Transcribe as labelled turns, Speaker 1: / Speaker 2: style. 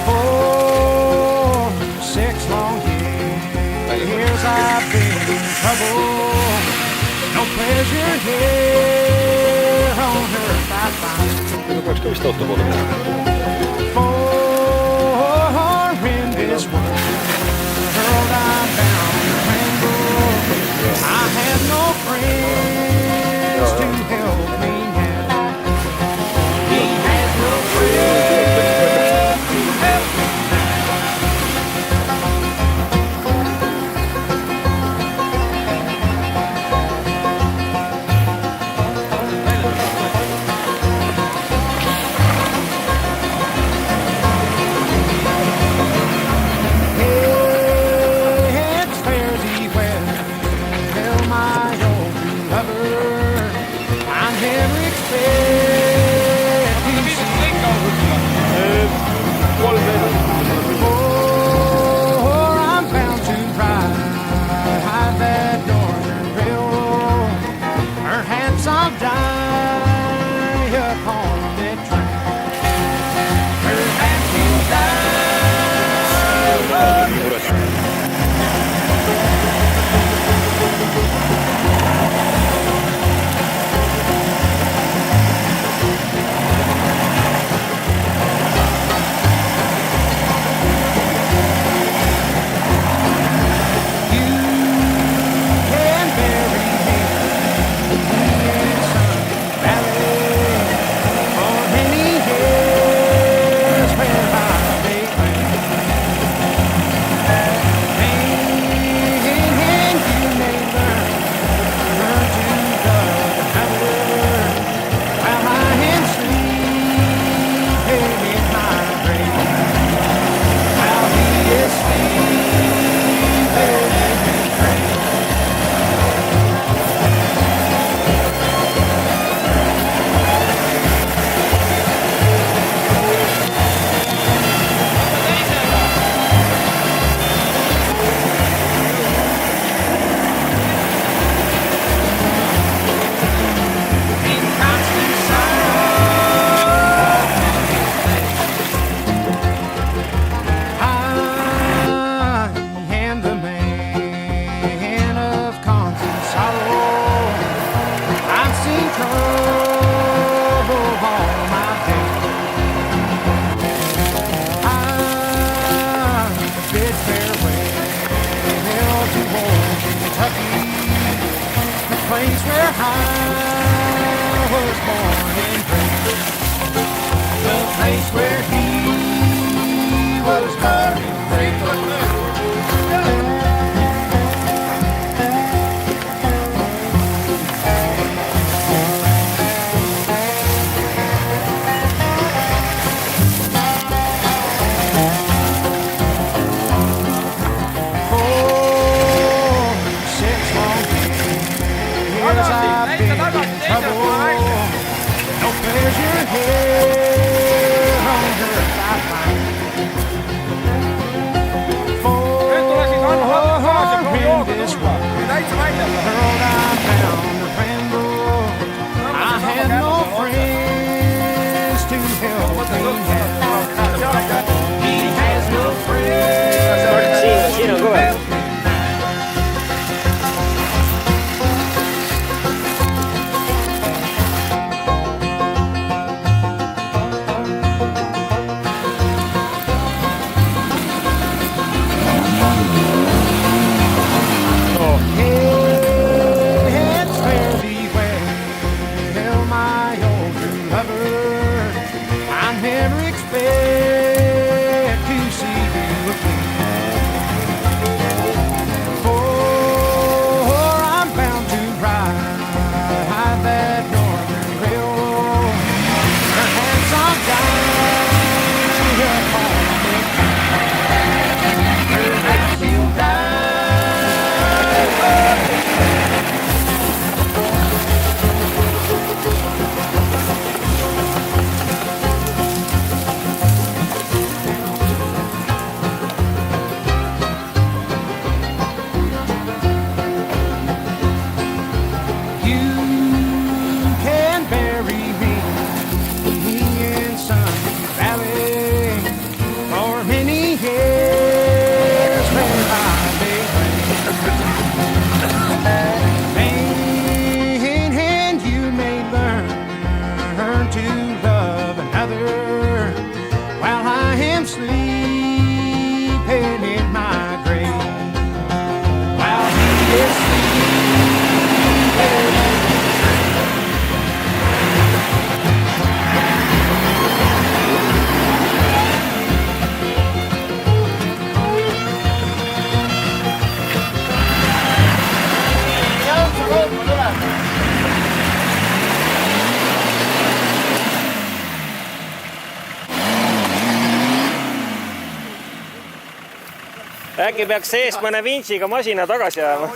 Speaker 1: For 6 long years I've been in trouble. No pleasure here on earth I find.
Speaker 2: Zobaczka istotna woda.
Speaker 1: For in this world I'm bound to ramble. I have no friends to help me now. He has no friends to help me It's fare thee well, tell my old lover, I'm Henrik for I'm bound to ride that northern railroad. Perhaps I'll die upon that train. Perhaps you'll die. You can bury me in some valley for many years where I lay claim. And you may learn to love another while I am sleeping in my grave. While he is sleeping in his grave. In constant sorrow, I am the man of constant sorrow. I've seen trouble all my days. I bid farewell to old Kentucky, the place where I was born and raised, the place where he was born and raised. For 6 long years I've been in trouble. No pleasure here on
Speaker 2: äkki peaks seest mõne vintsiga masina tagasi ajama?